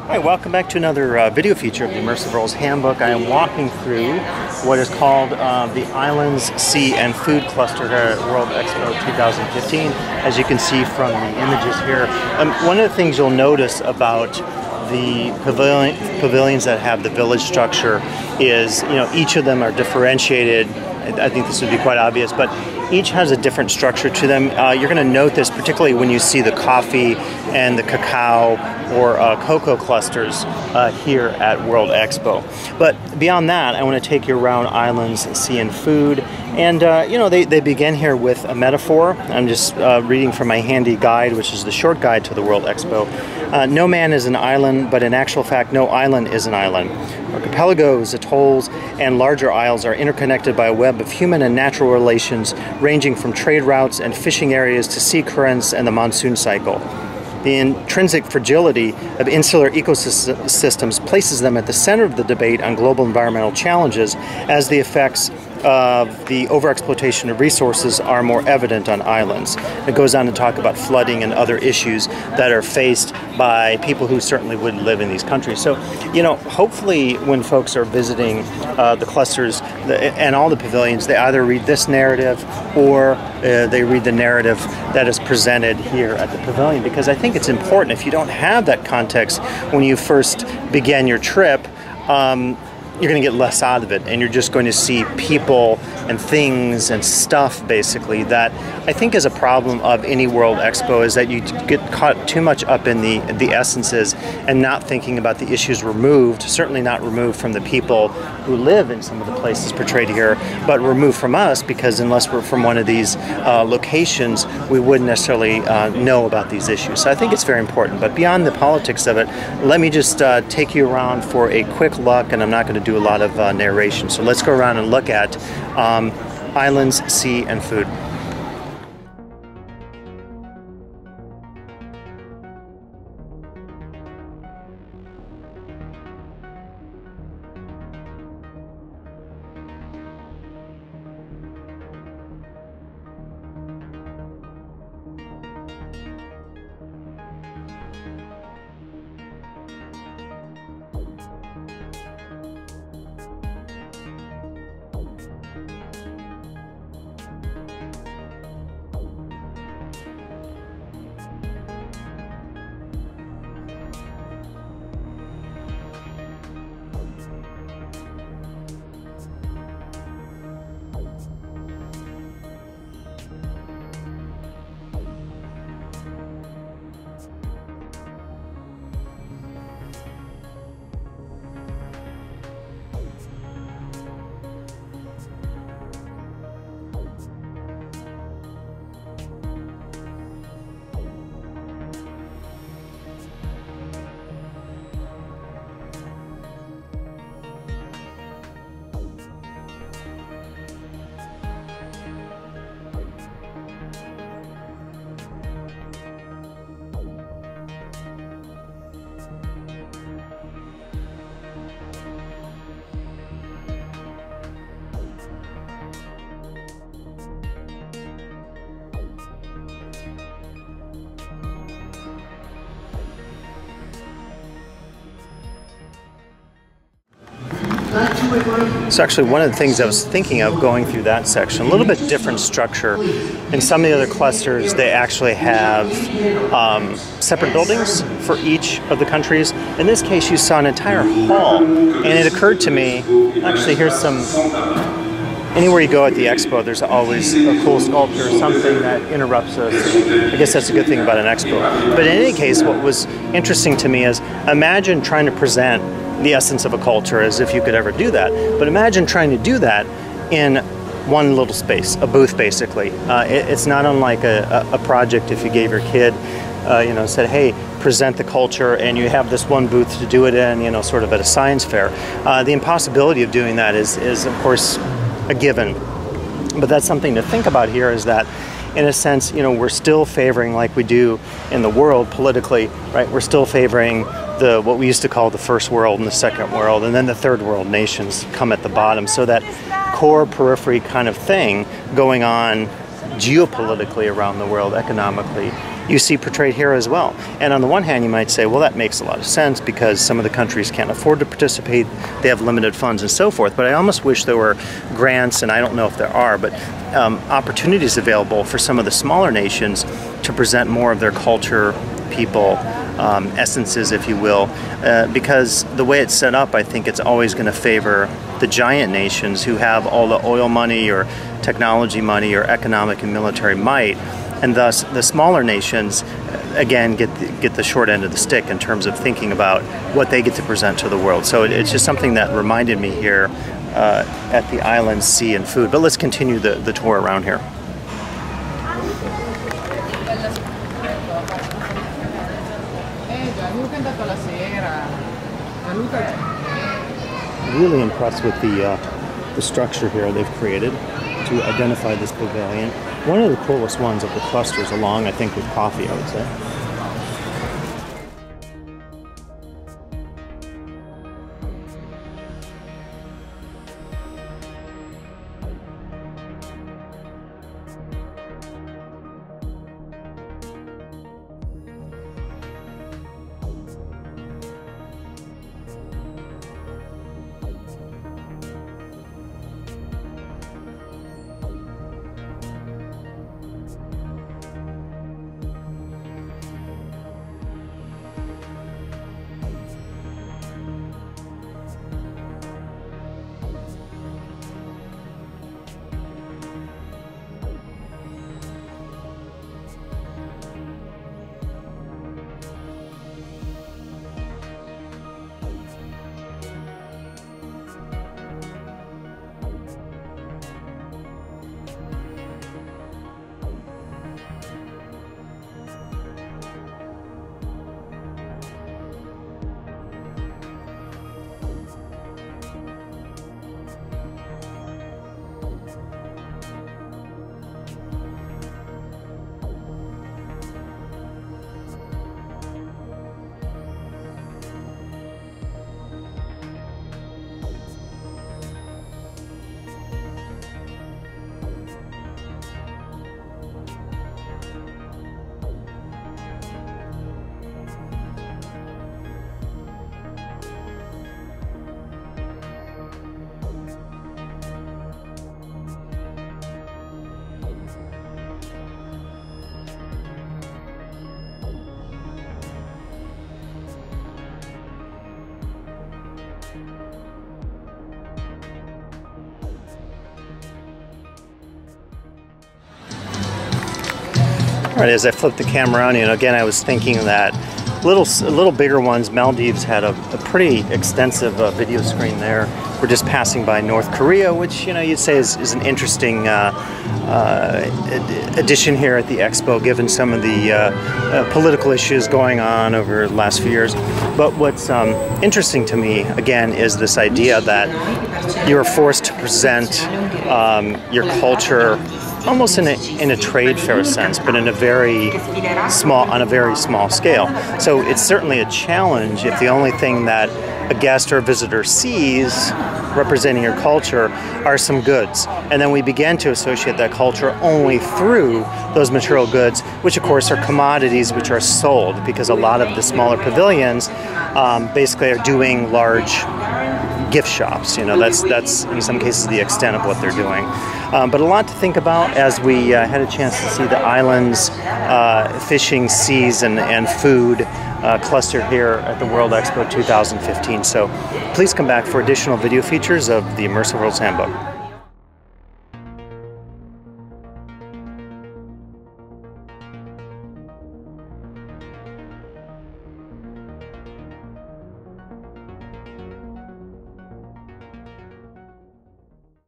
Hi, welcome back to another video feature of the Immersive Roles Handbook. I am walking through what is called the Islands, Sea and Food Cluster here at World Expo 2015. As you can see from the images here, one of the things you'll notice about the pavilions that have the village structure is, each of them are differentiated. I think this would be quite obvious, but each has a different structure to them. You're going to note this particularly when you see the coffee and the cacao or cocoa clusters here at World Expo. But beyond that, I want to take you around Islands, Sea and Food. And, they begin here with a metaphor. I'm just reading from my handy guide, which is the short guide to the World Expo. No man is an island, but in actual fact, no island is an island. Archipelagos, atolls, and larger isles are interconnected by a web of human and natural relations ranging from trade routes and fishing areas to sea currents and the monsoon cycle. The intrinsic fragility of insular ecosystems places them at the center of the debate on global environmental challenges, as the effects of the overexploitation of resources are more evident on islands. It goes on to talk about flooding and other issues that are faced by people who certainly wouldn't live in these countries. So, hopefully when folks are visiting the clusters and all the pavilions, they either read this narrative or they read the narrative that is presented here at the pavilion, because I think it's important. If you don't have that context when you first begin your trip, you're going to get less out of it, and you're just going to see people and things and stuff, basically, that I think is a problem of any World Expo, is that you get caught too much up in the essences and not thinking about the issues removed, certainly not removed from the people who live in some of the places portrayed here, but removed from us, because unless we're from one of these locations, we wouldn't necessarily know about these issues. So I think it's very important. But beyond the politics of it, let me just take you around for a quick look, and I'm not going to do a lot of narration. So let's go around and look at Islands, Sea, and Food. So actually one of the things I was thinking of going through that section, a little bit different structure. In some of the other clusters, they actually have separate buildings for each of the countries. In this case, you saw an entire hall, and it occurred to me, actually here's some, anywhere you go at the expo, there's always a cool sculpture or something that interrupts us. I guess that's a good thing about an expo. But in any case, what was interesting to me is, imagine trying to present the essence of a culture, as if you could ever do that. But imagine trying to do that in one little space, a booth basically. It's not unlike a project if you gave your kid, said, hey, present the culture, and you have this one booth to do it in, sort of at a science fair. The impossibility of doing that is of course a given. But that's something to think about here, is that in a sense, we're still favoring, like we do in the world politically, right? We're still favoring what we used to call the first world and the second world, and then the third world nations come at the bottom. So that core periphery kind of thing going on geopolitically around the world, economically, you see portrayed here as well. And on the one hand, you might say, well, that makes a lot of sense because some of the countries can't afford to participate, they have limited funds and so forth. But I almost wish there were grants, and I don't know if there are, but opportunities available for some of the smaller nations to present more of their culture, people, essences, if you will, because the way it's set up, I think it's always going to favor the giant nations who have all the oil money or technology money or economic and military might, and thus the smaller nations again get the short end of the stick in terms of thinking about what they get to present to the world. So it's just something that reminded me here at the island, sea, and food. But let's continue the tour around here. Really impressed with the structure here they've created to identify this pavilion. One of the coolest ones of the clusters, along I think with coffee, I would say. All right, as I flipped the camera on, again, I was thinking that little bigger ones, Maldives had a pretty extensive video screen there. We're just passing by North Korea, which, you'd say is an interesting addition here at the Expo, given some of the political issues going on over the last few years. But what's interesting to me, again, is this idea that you're forced to present your culture almost in a trade fair sense, but on a very small scale. So it's certainly a challenge if the only thing that a guest or a visitor sees representing your culture are some goods. And then we begin to associate that culture only through those material goods, which of course are commodities which are sold, because a lot of the smaller pavilions basically are doing large gift shops. That's in some cases the extent of what they're doing. But a lot to think about as we had a chance to see the islands, fishing, seas, and food cluster here at the World Expo 2015. So please come back for additional video features of the Immersive Worlds Handbook.